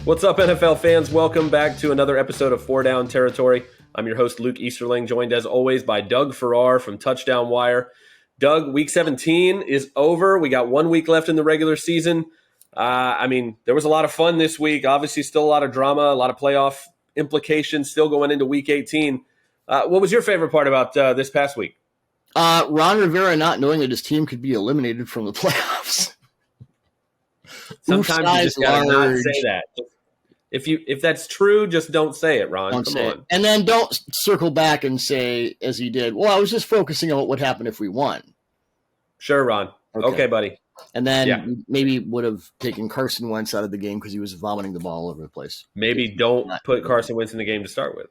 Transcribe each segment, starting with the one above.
What's up, NFL fans? Welcome back to another episode of Four Down Territory. I'm your host, Luke Easterling, joined as always by Doug Farrar from Touchdown Wire. Doug, Week 17 is over. We got 1 week left in the regular season. There was a lot of fun this week. Obviously, still a lot of drama, a lot of playoff implications still going into Week 18. What was your favorite part about this past week? Ron Rivera not knowing that his team could be eliminated from the playoffs. Sometimes you just gotta not say that. If that's true, just don't say it, Ron. Come on. It. And then don't circle back and say, as he did, well, I was just focusing on what would happen if we won. Sure, Ron. Okay, buddy. And then maybe would have taken Carson Wentz out of the game because he was vomiting the ball all over the place. Maybe don't put Carson Wentz in the game to start with.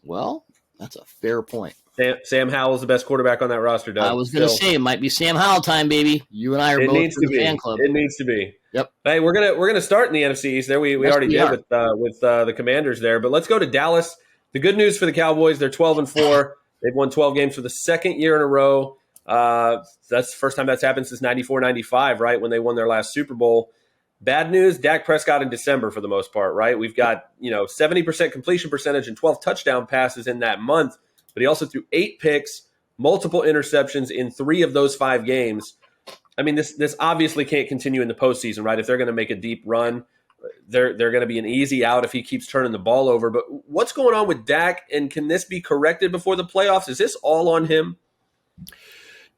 Well, that's a fair point. Sam Howell's the best quarterback on that roster, Doug. I was going to say it might be Sam Howell time, baby. You and I are both in the fan club. It needs to be. Yep. Hey, we're gonna start in the NFC East. There we already did with the Commanders there, but let's go to Dallas. The good news for the Cowboys: they're 12-4. They've won 12 games for the second year in a row. That's the first time that's happened since 94-95, right, when they won their last Super Bowl. Bad news: Dak Prescott in December for the most part, right? We've got 70% completion percentage and 12 touchdown passes in that month, but he also threw 8 picks, multiple interceptions in 3 of those 5 games. I mean, this obviously can't continue in the postseason, right? If they're going to make a deep run, they're going to be an easy out if he keeps turning the ball over. But what's going on with Dak, and can this be corrected before the playoffs? Is this all on him?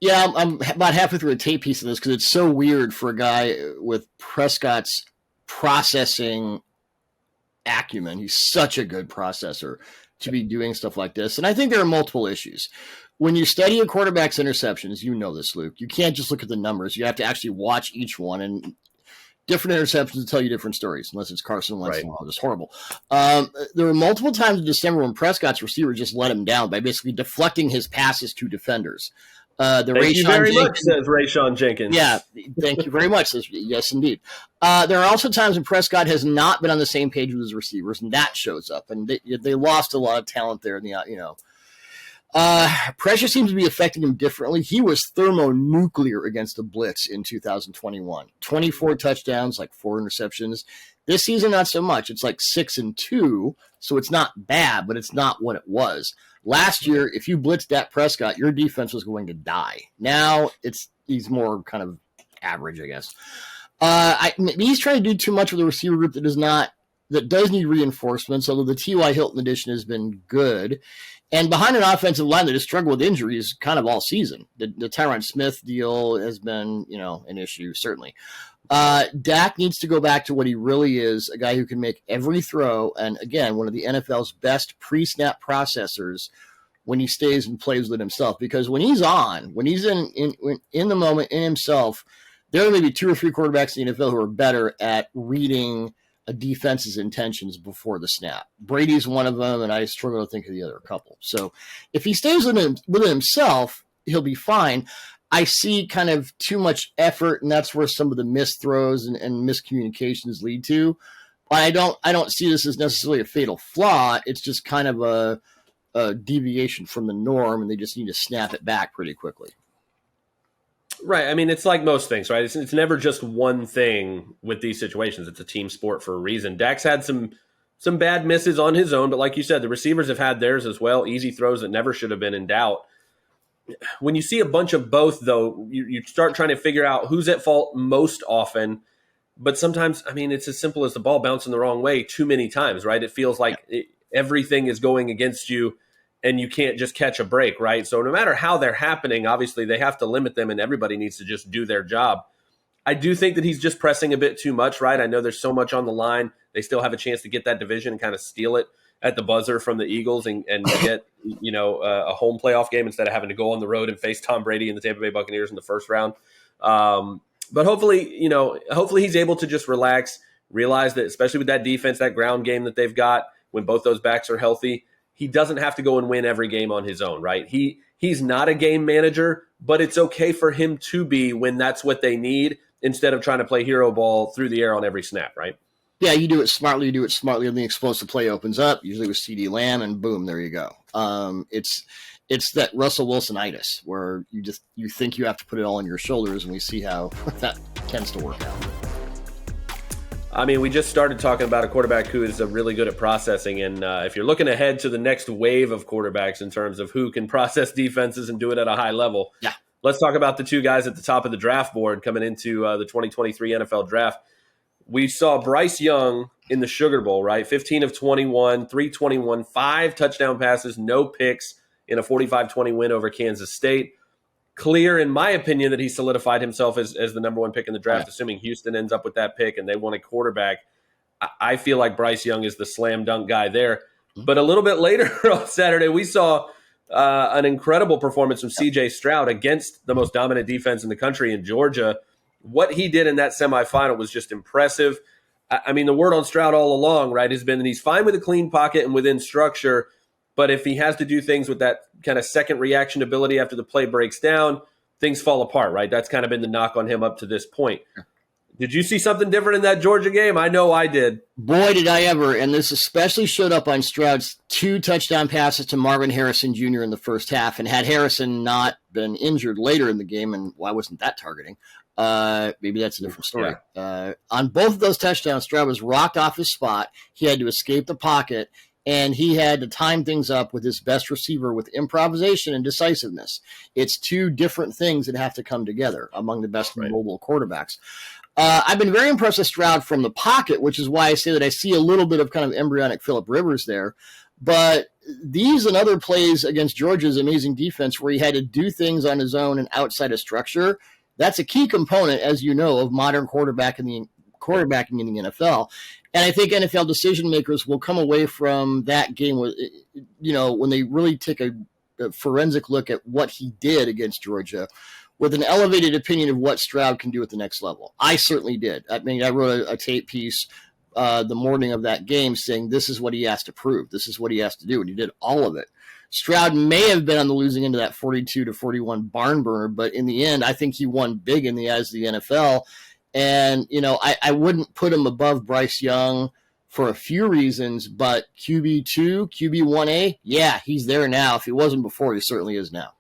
Yeah, I'm about halfway through a tape piece of this because it's so weird for a guy with Prescott's processing acumen. He's such a good processor to be doing stuff like this. And I think there are multiple issues. When you study a quarterback's interceptions, you know this, Luke. You can't just look at the numbers. You have to actually watch each one. And different interceptions tell you different stories, unless it's Carson Wentz. Right. It's horrible. There were multiple times in December when Prescott's receiver just let him down by basically deflecting his passes to defenders. Thank you very much, says Rayshon Jenkins. Yeah, thank you very much. Says, yes, indeed. There are also times when Prescott has not been on the same page with his receivers, and that shows up. And they lost a lot of talent there. Pressure seems to be affecting him differently. He was thermonuclear against the blitz in 2021. 24 touchdowns, like 4 interceptions. This season, not so much. It's like 6-2, so it's not bad, but it's not what it was. Last year, if you blitzed Dak Prescott, your defense was going to die. Now he's more kind of average, I guess. He's trying to do too much with a receiver group that does need reinforcements, although the T.Y. Hilton addition has been good. And behind an offensive line that has struggled with injuries kind of all season. The Tyron Smith deal has been, an issue, certainly. Dak needs to go back to what he really is, a guy who can make every throw, and again, one of the NFL's best pre-snap processors when he stays and plays with himself. Because when he's in the moment, in himself, there are maybe 2 or 3 quarterbacks in the NFL who are better at reading a defense's intentions before the snap. Brady's one of them, and I struggle to think of the other couple. So if he stays within himself, he'll be fine. I see kind of too much effort, and that's where some of the missed throws and miscommunications lead to. But I don't see this as necessarily a fatal flaw. It's just kind of a deviation from the norm, and they just need to snap it back pretty quickly. Right. I mean, it's like most things, right? It's never just one thing with these situations. It's a team sport for a reason. Dak's had some bad misses on his own, but like you said, the receivers have had theirs as well. Easy throws that never should have been in doubt. When you see a bunch of both, though, you start trying to figure out who's at fault most often. But sometimes, it's as simple as the ball bouncing the wrong way too many times, right? It feels like everything is going against you, and you can't just catch a break, right? So no matter how they're happening, obviously they have to limit them, and everybody needs to just do their job. I do think that he's just pressing a bit too much, right? I know there's so much on the line. They still have a chance to get that division and kind of steal it at the buzzer from the Eagles and get a home playoff game instead of having to go on the road and face Tom Brady and the Tampa Bay Buccaneers in the first round. But hopefully he's able to just relax, realize that especially with that defense, that ground game that they've got, when both those backs are healthy, he doesn't have to go and win every game on his own, right? He's not a game manager, but it's okay for him to be when that's what they need instead of trying to play hero ball through the air on every snap, right? Yeah, you do it smartly, and the explosive play opens up, usually with CeeDee Lamb, and boom, there you go. It's that Russell Wilson-itis, where you think you have to put it all on your shoulders, and we see how that tends to work out. I mean, we just started talking about a quarterback who is really good at processing. And if you're looking ahead to the next wave of quarterbacks in terms of who can process defenses and do it at a high level, Yeah. let's talk about the two guys at the top of the draft board coming into the 2023 NFL draft. We saw Bryce Young in the Sugar Bowl, right? 15 of 21, 321, 5 touchdown passes, no picks in a 45-20 win over Kansas State. Clear, in my opinion, that he solidified himself as the number one pick in the draft, assuming Houston ends up with that pick and they want a quarterback. I feel like Bryce Young is the slam dunk guy there. But a little bit later on Saturday, we saw an incredible performance from C.J. Stroud against the most dominant defense in the country in Georgia. What he did in that semifinal was just impressive. I mean, the word on Stroud all along, right, has been that he's fine with a clean pocket and within structure. But if he has to do things with that kind of second reaction ability after the play breaks down, things fall apart, right? That's kind of been the knock on him up to this point. Did you see something different in that Georgia game? I know I did. Boy, did I ever. And this especially showed up on Stroud's 2 touchdown passes to Marvin Harrison Jr. in the first half. And had Harrison not been injured later in the game, and why wasn't that targeting? Maybe that's a different story. Yeah. On both of those touchdowns, Stroud was rocked off his spot. He had to escape the pocket. And he had to time things up with his best receiver with improvisation and decisiveness. It's 2 different things that have to come together among the best mobile quarterbacks. I've been very impressed with Stroud from the pocket, which is why I say that I see a little bit of kind of embryonic Phillip Rivers there. But these and other plays against Georgia's amazing defense where he had to do things on his own and outside of structure, that's a key component, as you know, of modern quarterbacking in the NFL. And I think NFL decision makers will come away from that game with, when they really take a forensic look at what he did against Georgia, with an elevated opinion of what Stroud can do at the next level. I certainly did. I mean, I wrote a tape piece the morning of that game saying this is what he has to prove. This is what he has to do. And he did all of it. Stroud may have been on the losing end of that 42-41 barn burner, but in the end, I think he won big in the eyes of the NFL. And, I wouldn't put him above Bryce Young for a few reasons, but QB2, QB1A, yeah, he's there now. If he wasn't before, he certainly is now.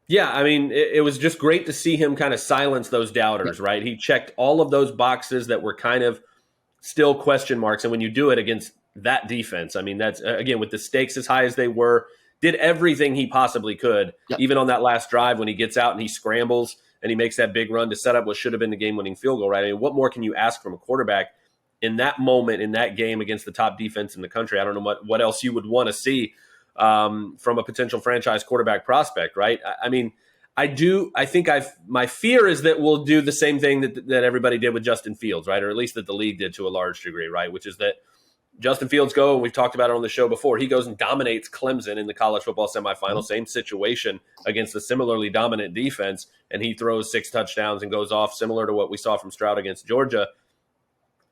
Yeah, I mean, it was just great to see him kind of silence those doubters, right? He checked all of those boxes that were kind of still question marks. And when you do it against that defense, I mean, that's, again, with the stakes as high as they were, did everything he possibly could, even on that last drive when he gets out and he scrambles and he makes that big run to set up what should have been the game-winning field goal, right? I mean, what more can you ask from a quarterback in that moment, in that game against the top defense in the country? I don't know what else you would want to see from a potential franchise quarterback prospect, right? I mean, my fear is that we'll do the same thing that everybody did with Justin Fields, right? Or at least that the league did to a large degree, right? Which is that Justin Fields and we've talked about it on the show before, he goes and dominates Clemson in the college football semifinal, same situation against a similarly dominant defense, and he throws 6 touchdowns and goes off, similar to what we saw from Stroud against Georgia.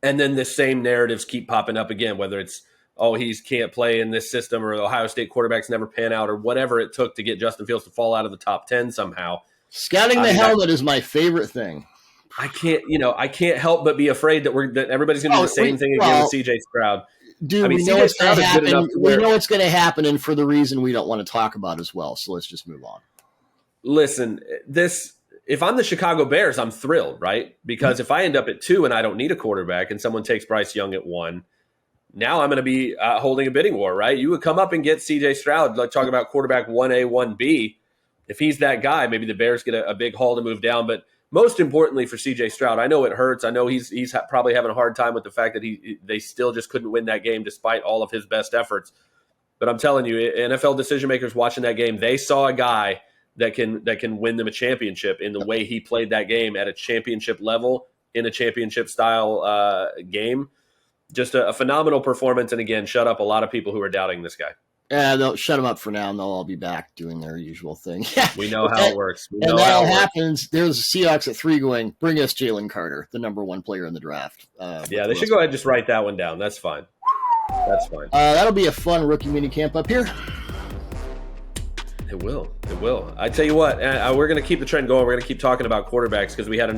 And then the same narratives keep popping up again, whether it's, he can't play in this system, or the Ohio State quarterbacks never pan out, or whatever it took to get Justin Fields to fall out of the top 10 somehow. Scouting the helmet is my favorite thing. I can't help but be afraid that everybody's going to do the same thing again with C.J. Stroud. Dude, I mean, we know it's going to happen. We know it's going to happen, and for the reason we don't want to talk about as well. So let's just move on. Listen, if I'm the Chicago Bears, I'm thrilled, right? Because if I end up at 2 and I don't need a quarterback, and someone takes Bryce Young at 1, now I'm going to be holding a bidding war, right? You would come up and get C.J. Stroud, like talk about quarterback 1A, 1B. If he's that guy, maybe the Bears get a big haul to move down, but most importantly for C.J. Stroud, I know it hurts. I know he's probably having a hard time with the fact that they still just couldn't win that game despite all of his best efforts. But I'm telling you, NFL decision makers watching that game, they saw a guy that can win them a championship in the way he played that game at a championship level in a championship style game. Just a phenomenal performance. And again, shut up a lot of people who are doubting this guy. Yeah, they'll shut them up for now, and they'll all be back doing their usual thing. We know how it works. And that all happens. There's the Seahawks at 3 going, bring us Jalen Carter, the number 1 player in the draft. They should go ahead and just write that one down. That's fine. That'll be a fun rookie minicamp up here. It will. I tell you what, we're going to keep the trend going. We're going to keep talking about quarterbacks because we had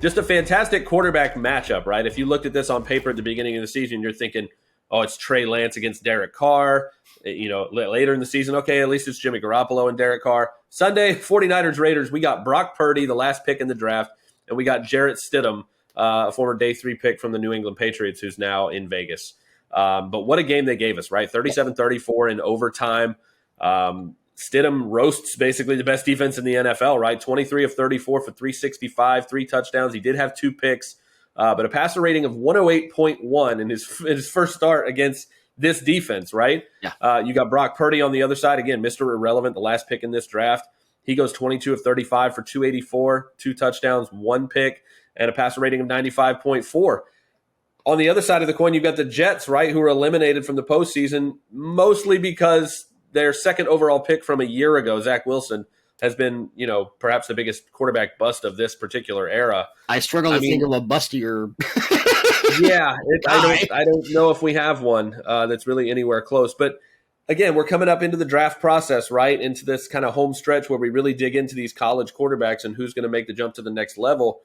just a fantastic quarterback matchup, right? If you looked at this on paper at the beginning of the season, you're thinking, it's Trey Lance against Derek Carr. Later in the season, okay, at least it's Jimmy Garoppolo and Derek Carr. Sunday, 49ers Raiders, we got Brock Purdy, the last pick in the draft, and we got Jarrett Stidham, a former day 3 pick from the New England Patriots who's now in Vegas. But what a game they gave us, right? 37-34 in overtime. Stidham roasts basically the best defense in the NFL, right? 23 of 34 for 365, 3 touchdowns. He did have 2 picks, but a passer rating of 108.1 in his first start against this defense, right? Yeah. You got Brock Purdy on the other side. Again, Mr. Irrelevant, the last pick in this draft. He goes 22 of 35 for 284, 2 touchdowns, 1 pick, and a passer rating of 95.4. On the other side of the coin, you've got the Jets, right, who were eliminated from the postseason, mostly because their second overall pick from a year ago, Zach Wilson, has been, perhaps the biggest quarterback bust of this particular era. I struggle to think of a bustier. Yeah, I don't know if we have one that's really anywhere close. But again, we're coming up into the draft process, right? Into this kind of home stretch where we really dig into these college quarterbacks and who's going to make the jump to the next level.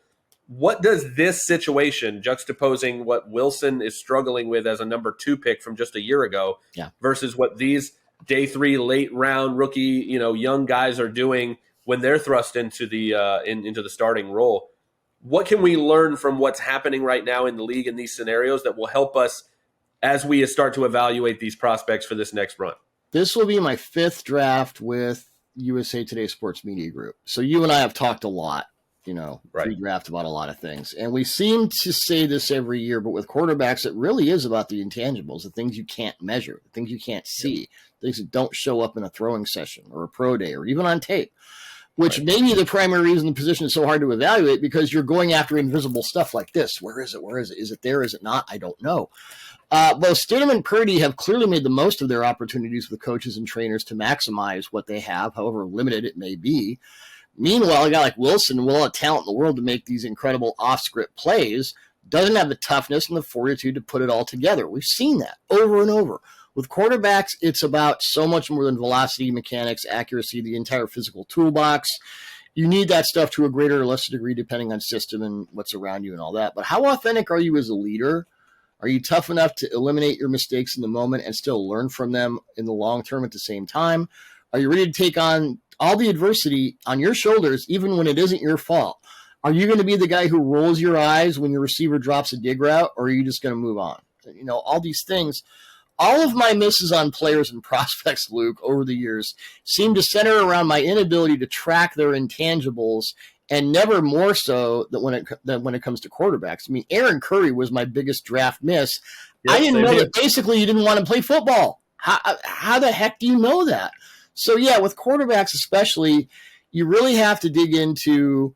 What does this situation, juxtaposing what Wilson is struggling with as a number 2 pick from just a year ago, versus what these day 3 late round rookie, young guys are doing when they're thrust into the into the starting role? What can we learn from what's happening right now in the league in these scenarios that will help us as we start to evaluate these prospects for this next run? This will be my 5th draft with USA Today Sports Media Group. So you and I have talked a lot, pre-draft about a lot of things. And we seem to say this every year, but with quarterbacks, it really is about the intangibles, the things you can't measure, the things you can't see, things that don't show up in a throwing session or a pro day or even on tape. Which may be the primary reason the position is so hard to evaluate, because you're going after invisible stuff like this. Where is it? Where is it? Is it there? Is it not? I don't know. Both Stidham and Purdy have clearly made the most of their opportunities with coaches and trainers to maximize what they have, however limited it may be. Meanwhile, a guy like Wilson, with all the talent in the world to make these incredible off-script plays, doesn't have the toughness and the fortitude to put it all together. We've seen that over and over. With quarterbacks, it's about so much more than velocity, mechanics, accuracy, the entire physical toolbox. You need that stuff to a greater or lesser degree depending on system and what's around you and all that. But how authentic are you as a leader? Are you tough enough to eliminate your mistakes in the moment and still learn from them in the long term at the same time? Are you ready to take on all the adversity on your shoulders, even when it isn't your fault? Are you going to be the guy who rolls your eyes when your receiver drops a dig route, or are you just going to move on? All these things. All of my misses on players and prospects, Luke, over the years seem to center around my inability to track their intangibles, and never more so than when it comes to quarterbacks. I mean, Aaron Curry was my biggest draft miss. I didn't know that basically you didn't want to play football. How the heck do you know that? So, yeah, with quarterbacks especially, you really have to dig into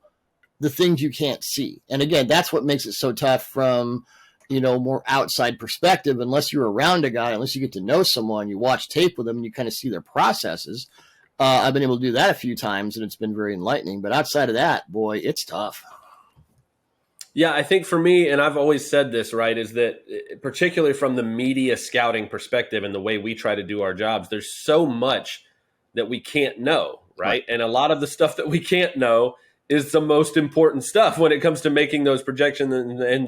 the things you can't see. And, again, that's what makes it so tough from – more outside perspective, unless you're around a guy, unless you get to know someone, you watch tape with them and you kind of see their processes. I've been able to do that a few times and it's been very enlightening, but outside of that, boy, it's tough. Yeah, I think for me, and I've always said this, right, is that particularly from the media scouting perspective and the way we try to do our jobs, there's so much that we can't know, right? And a lot of the stuff that we can't know is the most important stuff when it comes to making those projections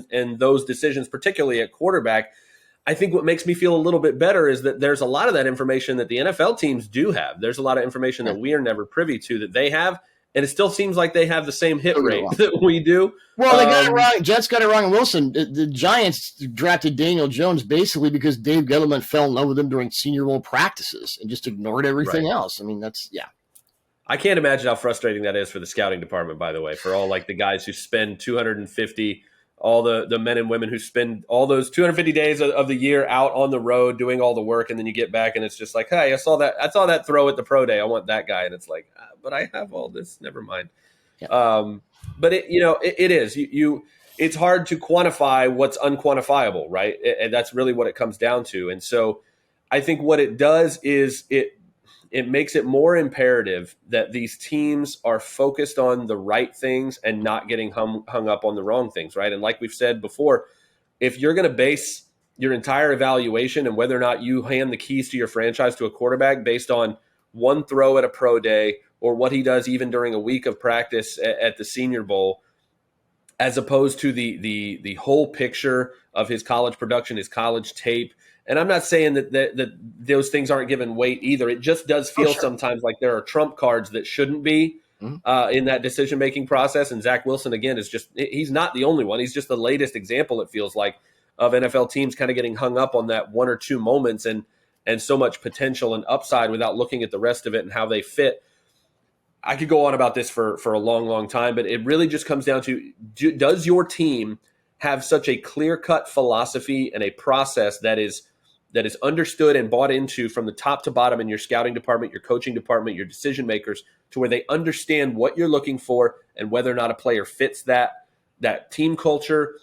and those decisions, particularly at quarterback. I think what makes me feel a little bit better is that there's a lot of that information that the NFL teams do have. There's a lot of information that we are never privy to that they have, and it still seems like they have the same hit rate that we do. Well, they got it wrong. Jets got it wrong in Wilson. The Giants drafted Daniel Jones basically because Dave Gettleman fell in love with him during Senior Bowl practices and just ignored everything else. I mean, I can't imagine how frustrating that is for the scouting department, by the way, for all like the guys who spend 250, all the men and women who spend all those 250 days of the year out on the road doing all the work, and then you get back and it's just like, hey, I saw that throw at the pro day. I want that guy. And it's like, but I have all this. Never mind. Yeah. But it is. It's hard to quantify what's unquantifiable, right? And that's really what it comes down to. And so I think what it does is it makes it more imperative that these teams are focused on the right things and not getting hung up on the wrong things, right? And like we've said before, if you're going to base your entire evaluation and whether or not you hand the keys to your franchise to a quarterback based on one throw at a pro day or what he does even during a week of practice at the Senior Bowl, as opposed to the whole picture of his college production, his college tape. And I'm not saying that those things aren't given weight either. It just does feel sometimes like there are trump cards that shouldn't be. in that decision-making process. And Zach Wilson, again, he's not the only one. He's just the latest example, it feels like, of NFL teams kind of getting hung up on that one or two moments and so much potential and upside without looking at the rest of it and how they fit. I could go on about this for a long, long time, but it really just comes down to, does your team have such a clear-cut philosophy and a process that is understood and bought into from the top to bottom in your scouting department, your coaching department, your decision makers, to where they understand what you're looking for and whether or not a player fits that team culture,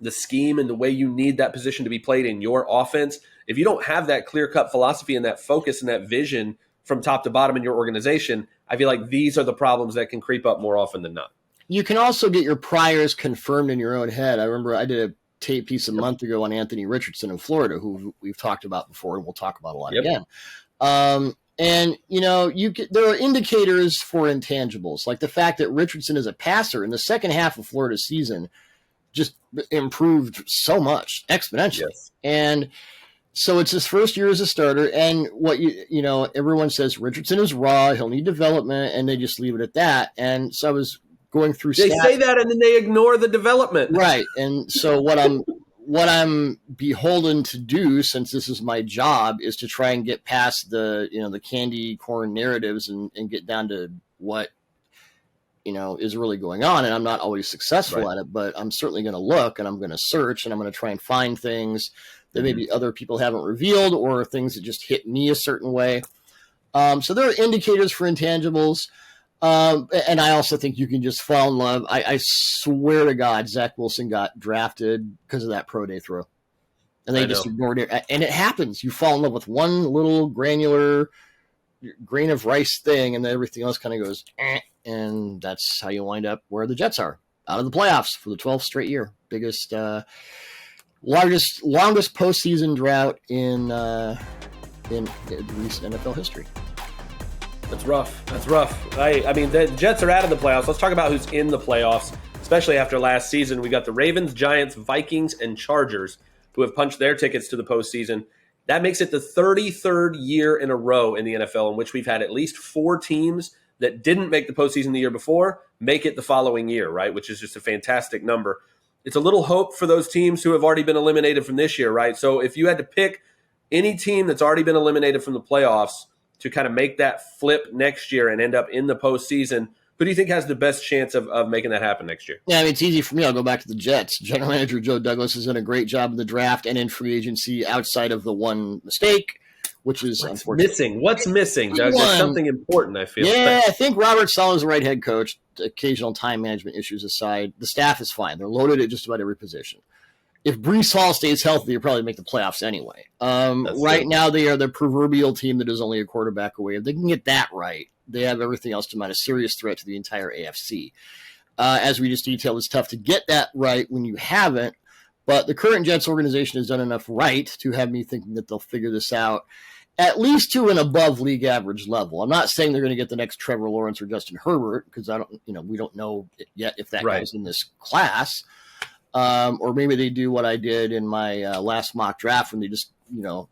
the scheme, and the way you need that position to be played in your offense. If you don't have that clear-cut philosophy and that focus and that vision from top to bottom in your organization, I feel like these are the problems that can creep up more often than not. You can also get your priors confirmed in your own head. I remember I did a tape piece a month ago on Anthony Richardson in Florida, who we've talked about before and we'll talk about a lot again. And, there are indicators for intangibles, like the fact that Richardson is a passer in the second half of Florida's season just improved so much exponentially. Yes. And so it's his first year as a starter. And what everyone says Richardson is raw, he'll need development, and they just leave it at that. And so I was going through they say that and then they ignore the development. Right. And so what I'm beholden to do, since this is my job, is to try and get past the candy corn narratives and get down to what is really going on. And I'm not always successful at it, but I'm certainly going to look and I'm going to search and I'm going to try and find things that maybe other people haven't revealed or things that just hit me a certain way. So there are indicators for intangibles. And I also think you can just fall in love. I swear to God, Zach Wilson got drafted because of that pro day throw. And they just ignored it. And it happens. You fall in love with one little granular grain of rice thing, and then everything else kind of goes, and that's how you wind up where the Jets are, out of the playoffs for the 12th straight year. Biggest, longest postseason drought in recent NFL history. That's rough. I mean, the Jets are out of the playoffs. Let's talk about who's in the playoffs, especially after last season. We got the Ravens, Giants, Vikings, and Chargers who have punched their tickets to the postseason. That makes it the 33rd year in a row in the NFL in which we've had at least 4 teams that didn't make the postseason the year before make it the following year, right? Which is just a fantastic number. It's a little hope for those teams who have already been eliminated from this year, right? So if you had to pick any team that's already been eliminated from the playoffs to kind of make that flip next year and end up in the postseason, who do you think has the best chance of making that happen next year? Yeah, I mean, it's easy for me. I'll go back to the Jets. General Manager Joe Douglas has done a great job in the draft and in free agency outside of the one mistake, which is unfortunate. What's missing, Doug? There's something important, I feel. Yeah, I think Robert Saleh's the right head coach. Occasional time management issues aside, the staff is fine. They're loaded at just about every position. If Breece Hall stays healthy, you'll probably make the playoffs anyway. Right now, they are the proverbial team that is only a quarterback away. If they can get that right, they have everything else to mount a serious threat to the entire AFC. As we just detailed, it's tough to get that right when you haven't, but the current Jets organization has done enough right to have me thinking that they'll figure this out at least to an above league average level. I'm not saying they're going to get the next Trevor Lawrence or Justin Herbert, because we don't know yet if that guy's in this class. Or maybe they do what I did in my last mock draft when they just,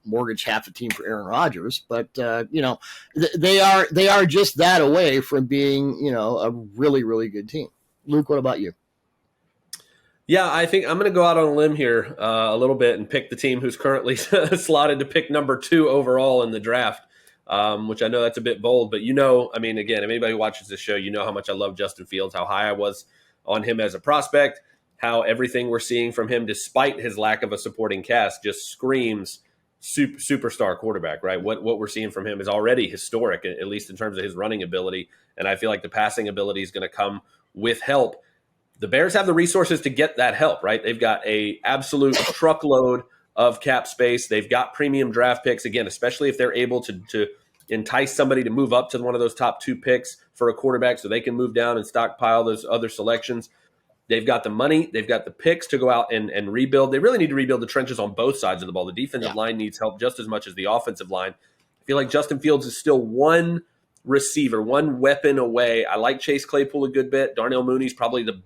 mortgage half the team for Aaron Rodgers. But, they are just that away from being, a really, really good team. Luke, what about you? Yeah, I think I'm going to go out on a limb here a little bit and pick the team who's currently slotted to pick number 2 overall in the draft, which I know that's a bit bold. But, again, if anybody who watches this show, you know how much I love Justin Fields, how high I was on him as a prospect, how everything we're seeing from him, despite his lack of a supporting cast, just screams superstar quarterback, right? What we're seeing from him is already historic, at least in terms of his running ability. And I feel like the passing ability is going to come with help. The Bears have the resources to get that help, right? They've got a absolute truckload of cap space. They've got premium draft picks, again, especially if they're able to entice somebody to move up to one of those top 2 picks for a quarterback so they can move down and stockpile those other selections. They've got the money. They've got the picks to go out and rebuild. They really need to rebuild the trenches on both sides of the ball. The defensive line needs help just as much as the offensive line. I feel like Justin Fields is still one receiver, one weapon away. I like Chase Claypool a good bit. Darnell Mooney's probably the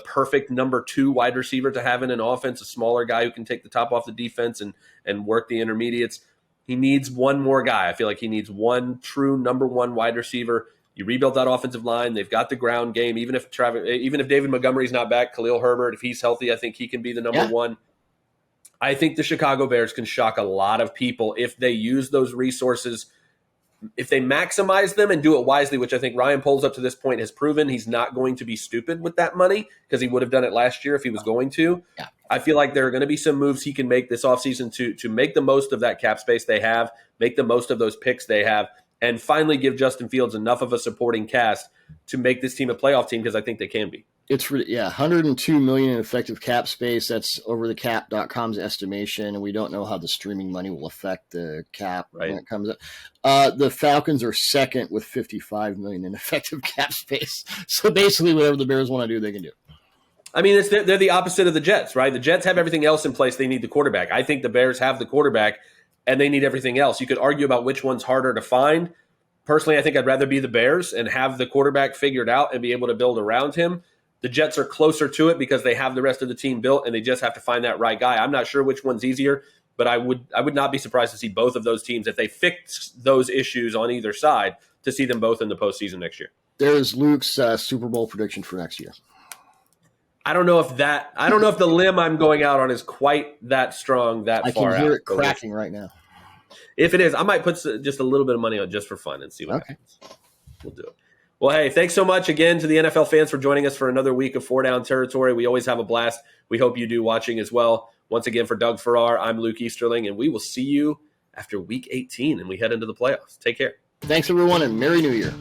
perfect number 2 wide receiver to have in an offense, a smaller guy who can take the top off the defense and work the intermediates. He needs one more guy. I feel like he needs one true number 1 wide receiver. You rebuilt that offensive line. They've got the ground game. Even if David Montgomery's not back, Khalil Herbert, if he's healthy, I think he can be the number one. I think the Chicago Bears can shock a lot of people if they use those resources, if they maximize them and do it wisely, which I think Ryan Poles up to this point has proven he's not going to be stupid with that money because he would have done it last year if he was going to. Yeah. I feel like there are going to be some moves he can make this offseason to make the most of that cap space they have, make the most of those picks they have, and finally give Justin Fields enough of a supporting cast to make this team a playoff team because I think they can be. It's $102 million in effective cap space. That's overthecap.com's estimation, and we don't know how the streaming money will affect the cap when it comes up. The Falcons are second with $55 million in effective cap space. So basically, whatever the Bears want to do, they can do. I mean, they're the opposite of the Jets, right? The Jets have everything else in place. They need the quarterback. I think the Bears have the quarterback, and they need everything else. You could argue about which one's harder to find. Personally, I think I'd rather be the Bears and have the quarterback figured out and be able to build around him. The Jets are closer to it because they have the rest of the team built, and they just have to find that right guy. I'm not sure which one's easier, but I would not be surprised to see both of those teams, if they fix those issues on either side, to see them both in the postseason next year. There's Luke's Super Bowl prediction for next year. I don't know if the limb I'm going out on is quite that strong, that far out. I can hear it cracking right now. If it is, I might put just a little bit of money on just for fun and see what happens. We'll do it. Well, hey, thanks so much again to the NFL fans for joining us for another week of Four Down Territory. We always have a blast. We hope you do watching as well. Once again, for Doug Farrar, I'm Luke Easterling, and we will see you after Week 18 and we head into the playoffs. Take care. Thanks, everyone, and Merry New Year.